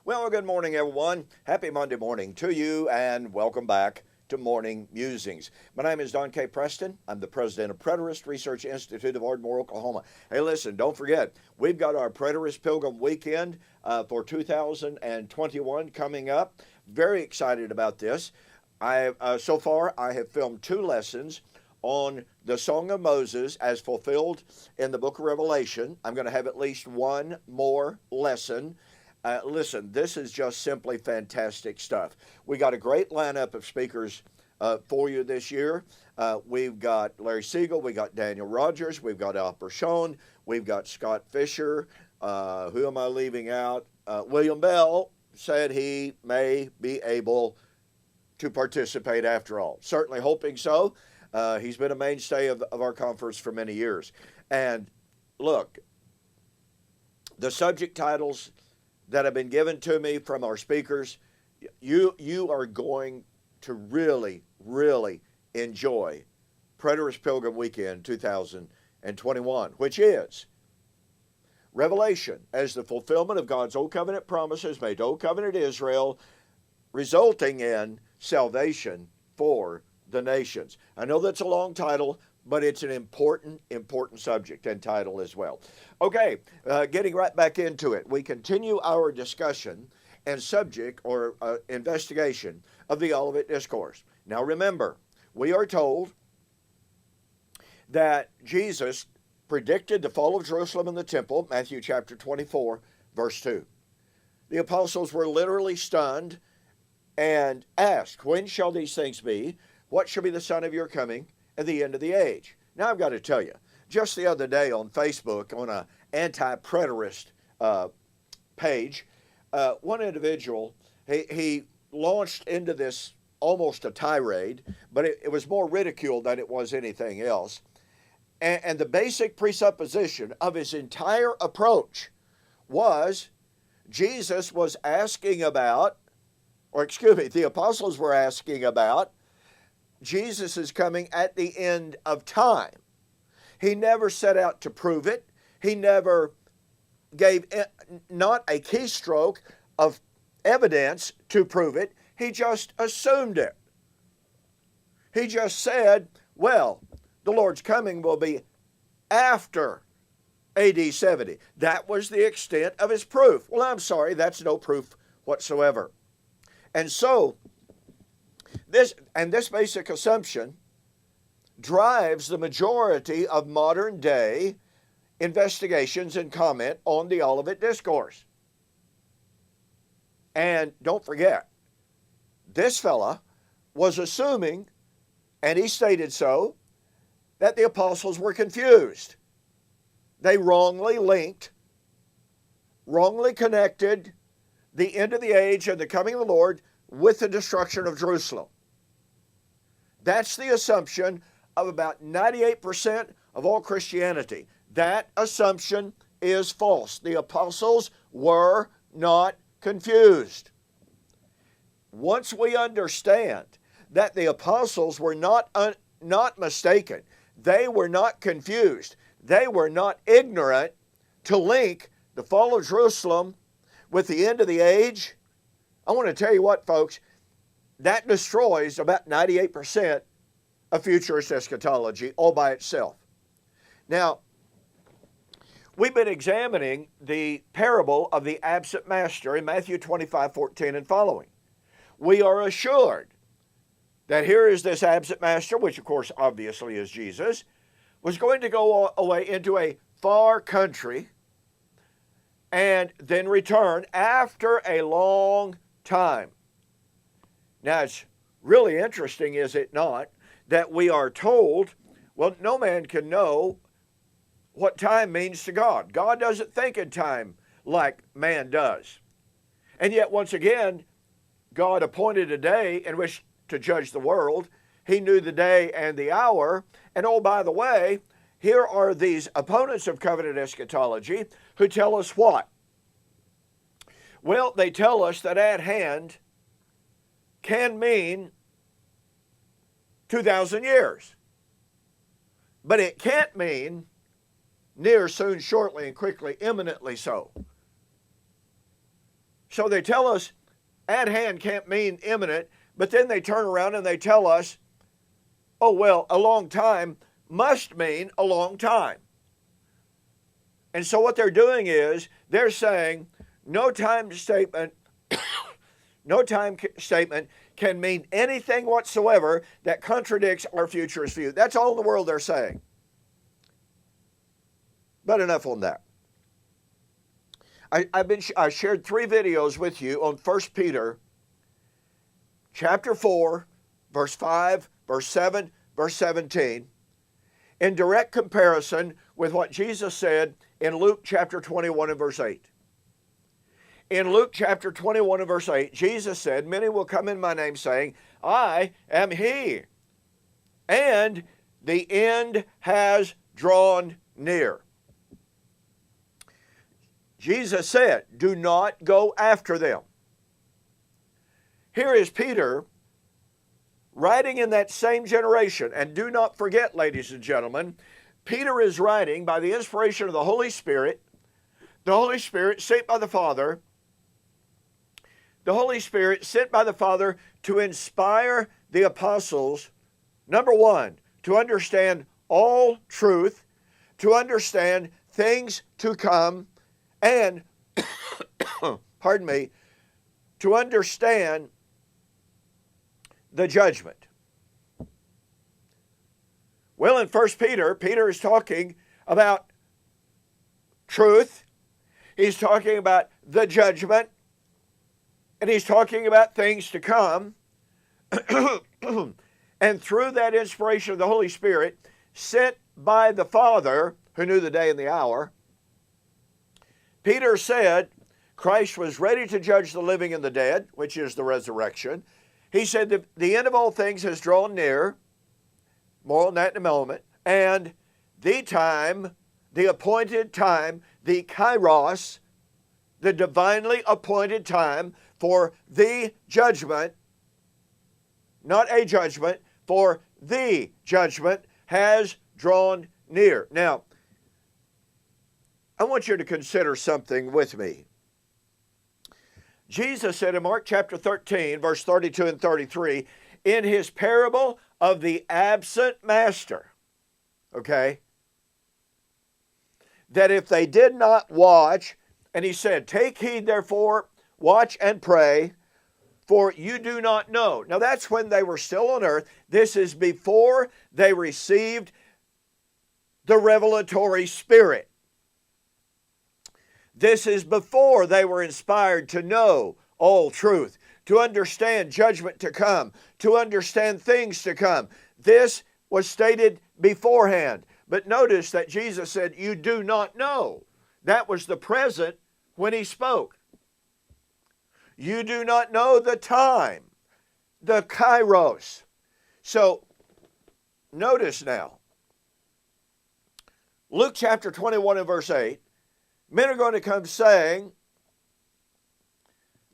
Well, good morning, everyone. Happy Monday morning to you, and welcome back to Morning Musings. My name is Don K. Preston. I'm the president of Preterist Research Institute of Ardmore, Oklahoma. Hey, listen, don't forget, we've got our Preterist Pilgrim Weekend for 2021 coming up. Very excited about this. So far, I have filmed 2 lessons on the Song of Moses as fulfilled in the book of Revelation. I'm going to have at least one more lesson. Listen, this is just simply fantastic stuff. We got a great lineup of speakers for you this year. We've got Larry Siegel, we got Daniel Rogers, we've got Al Pershon, we've got Scott Fisher. Who am I leaving out? William Bell said he may be able to participate after all. Certainly hoping so. He's been a mainstay of our conference for many years. And look, the subject titles that have been given to me from our speakers, you are going to really, really enjoy Preterist Pilgrim Weekend 2021, which is Revelation as the fulfillment of God's Old Covenant promises made to Old Covenant Israel, resulting in salvation for the nations. I know that's a long title, but it's an important subject and title as well. Okay, getting right back into it. We continue our discussion and subject or investigation of the Olivet Discourse. Now remember, we are told that Jesus predicted the fall of Jerusalem and the temple, Matthew chapter 24, verse 2. The apostles were literally stunned and asked, "When shall these things be? What shall be the sign of your coming at the end of the age?" Now, I've got to tell you, just the other day on Facebook, on an anti-preterist page, one individual, he launched into this almost a tirade, but it was more ridicule than it was anything else. And the basic presupposition of his entire approach was Jesus was asking about, or excuse me, the apostles were asking about Jesus is coming at the end of time. He never set out to prove it. He never gave not a keystroke of evidence to prove it. He just assumed it. He just said, well, the Lord's coming will be after AD 70. That was the extent of his proof. Well, I'm sorry, that's no proof whatsoever. And so, this basic assumption drives the majority of modern day investigations and comment on the Olivet Discourse. And don't forget, this fella was assuming, and he stated so, that the apostles were confused. They wrongly linked, wrongly connected the end of the age and the coming of the Lord with the destruction of Jerusalem. That's the assumption of about 98% of all Christianity. That assumption is false. The apostles were not confused. Once we understand that the apostles were not mistaken, they were not confused, they were not ignorant to link the fall of Jerusalem with the end of the age, I want to tell you what, folks, that destroys about 98% of futurist eschatology all by itself. Now, we've been examining the parable of the absent master in Matthew 25:14 and following. We are assured that here is this absent master, which of course obviously is Jesus, was going to go away into a far country and then return after a long time. Now, it's really interesting, is it not, that we are told, well, no man can know what time means to God. God doesn't think in time like man does. And yet, once again, God appointed a day in which to judge the world. He knew the day and the hour. And oh, by the way, here are these opponents of covenant eschatology who tell us what? Well, they tell us that at hand can mean 2,000 years. But it can't mean near, soon, shortly, and quickly, imminently so. So they tell us at hand can't mean imminent, but then they turn around and they tell us, oh, well, a long time must mean a long time. And so what they're doing is they're saying no time statement, no time statement can mean anything whatsoever that contradicts our futurist view. That's all in the world they're saying. But enough on that. I shared 3 videos with you on 1 Peter chapter 4, verse 5, verse 7, verse 17, in direct comparison with what Jesus said in Luke chapter 21 and verse 8. In Luke chapter 21 and verse 8, Jesus said, many will come in my name saying, I am he, and the end has drawn near. Jesus said, do not go after them. Here is Peter writing in that same generation. And do not forget, ladies and gentlemen, Peter is writing by the inspiration of the Holy Spirit sent by the Father, the Holy Spirit sent by the Father to inspire the apostles, number 1, to understand all truth, to understand things to come, and, pardon me, to understand the judgment. Well, in 1 Peter, Peter is talking about truth. He's talking about the judgment. And he's talking about things to come. And through that inspiration of the Holy Spirit, sent by the Father, who knew the day and the hour, Peter said Christ was ready to judge the living and the dead, which is the resurrection. He said the end of all things has drawn near. More on that in a moment. And the time, the appointed time, the kairos, the divinely appointed time for the judgment, not a judgment, for the judgment has drawn near. Now, I want you to consider something with me. Jesus said in Mark chapter 13, verse 32 and 33, in his parable of the absent master, okay, that if they did not watch, and he said, take heed therefore, watch and pray, for you do not know. Now that's when they were still on earth. This is before they received the revelatory spirit. This is before they were inspired to know all truth, to understand judgment to come, to understand things to come. This was stated beforehand. But notice that Jesus said, you do not know. That was the present when he spoke. You do not know the time, the kairos. So, notice now, Luke chapter 21 and verse 8, men are going to come saying,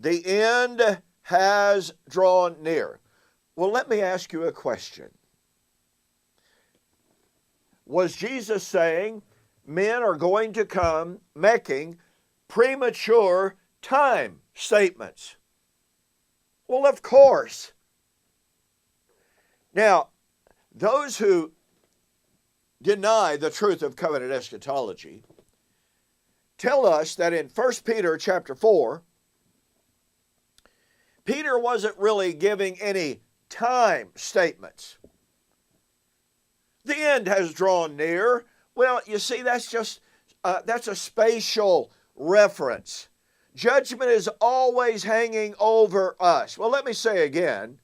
the end has drawn near. Well, let me ask you a question. Was Jesus saying men are going to come making premature time statements? Well, of course. Now, those who deny the truth of covenant eschatology tell us that in 1 Peter chapter 4, Peter wasn't really giving any time statements. The end has drawn near. Well, you see, that's a spatial reference. Judgment is always hanging over us. Well, let me say again,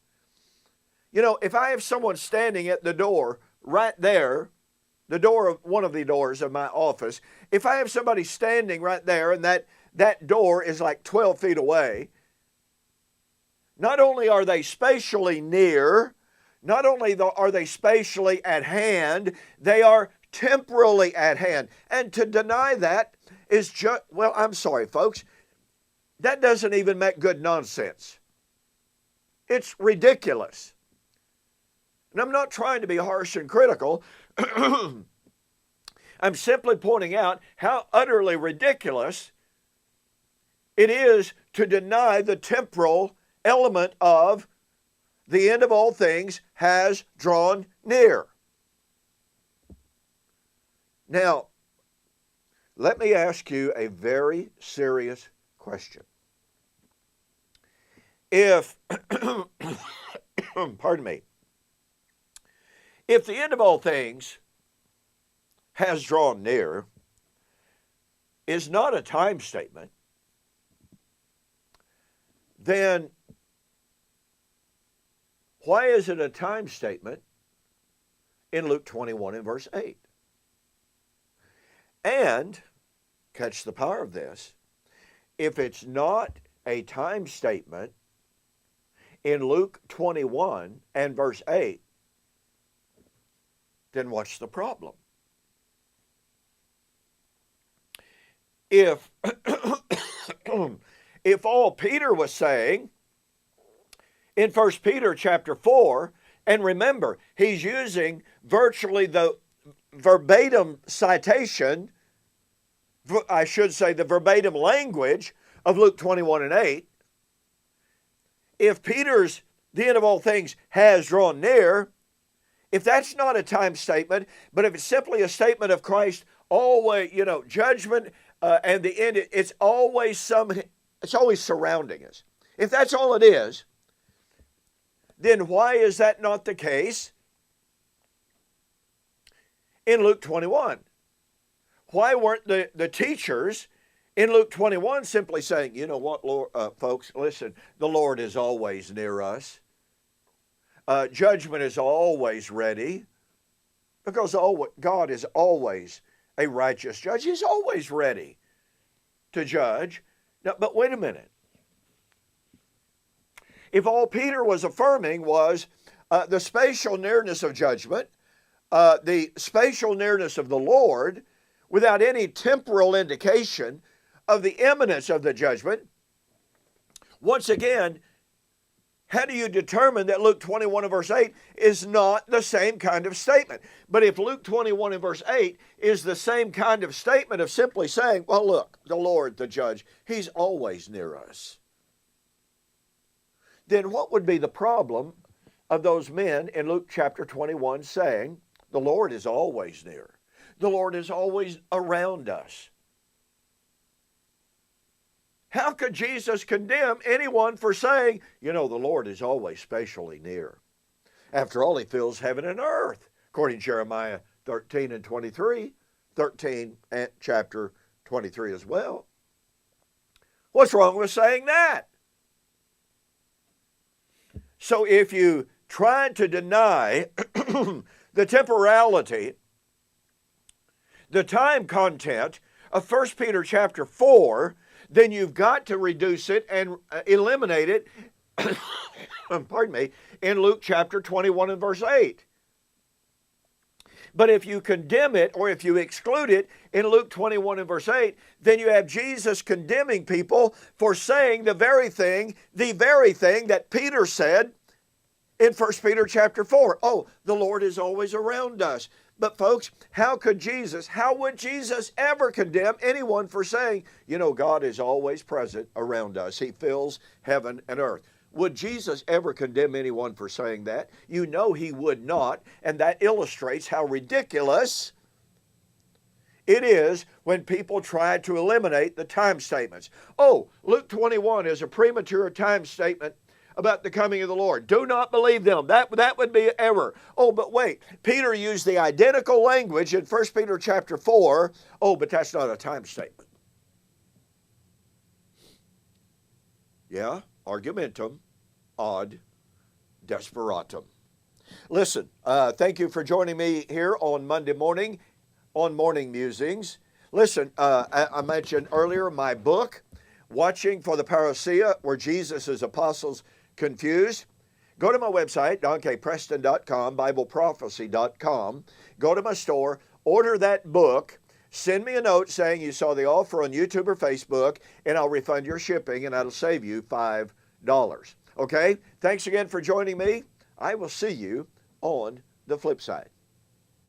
if I have someone standing at the door right there, the door of one of the doors of my office, if I have somebody standing right there and that door is like 12 feet away, not only are they spatially near, not only are they spatially at hand, they are temporally at hand. And to deny that is just, well, I'm sorry, folks, that doesn't even make good nonsense. It's ridiculous. And I'm not trying to be harsh and critical. I'm simply pointing out how utterly ridiculous It is to deny the temporal element of the end of all things has drawn near. Now, let me ask you a very serious question. If, pardon me, if the end of all things has drawn near is not a time statement, then why is it a time statement in Luke 21 and verse 8? And, catch the power of this, if it's not a time statement in Luke 21 and verse 8, then what's the problem? If all Peter was saying in 1 Peter chapter 4, and remember, he's using virtually the verbatim citation, I should say the verbatim language of Luke 21 and 8. If Peter's the end of all things has drawn near, if that's not a time statement, but if it's simply a statement of Christ, always, judgment and the end, it's always surrounding us. If that's all it is, then why is that not the case in Luke 21? Why weren't the teachers in Luke 21 simply saying, you know what, Lord, folks, listen, the Lord is always near us. Judgment is always ready because God is always a righteous judge. He's always ready to judge. Now, but wait a minute. If all Peter was affirming was the spatial nearness of judgment, the spatial nearness of the Lord, without any temporal indication of the imminence of the judgment, once again, how do you determine that Luke 21 and verse 8 is not the same kind of statement? But if Luke 21 and verse 8 is the same kind of statement of simply saying, well, look, the Lord, the judge, he's always near us, then what would be the problem of those men in Luke chapter 21 saying, the Lord is always near? The Lord is always around us. How could Jesus condemn anyone for saying, the Lord is always spatially near? After all, he fills heaven and earth, according to Jeremiah 13 and 23, 13 and chapter 23 as well. What's wrong with saying that? So if you try to deny the temporality, the time content of 1 Peter chapter 4, then you've got to reduce it and eliminate it, pardon me, in Luke chapter 21 and verse 8. But if you condemn it or if you exclude it in Luke 21 and verse 8, then you have Jesus condemning people for saying the very thing that Peter said in 1 Peter chapter 4. Oh, the Lord is always around us. But folks, how would Jesus ever condemn anyone for saying, God is always present around us. He fills heaven and earth. Would Jesus ever condemn anyone for saying that? You know he would not, and that illustrates how ridiculous it is when people try to eliminate the time statements. Oh, Luke 21 is a premature time statement about the coming of the Lord. Do not believe them. That would be error. Oh, but wait. Peter used the identical language in 1 Peter chapter 4. Oh, but that's not a time statement. Yeah, argumentum ad desperatum. Listen, thank you for joining me here on Monday morning on Morning Musings. Listen, I mentioned earlier my book, Watching for the Parousia, where Jesus' apostles confused. Go to my website, donkpreston.com, bibleprophecy.com. Go to my store, order that book, send me a note saying you saw the offer on YouTube or Facebook, and I'll refund your shipping, and that'll save you $5. Okay? Thanks again for joining me. I will see you on the flip side.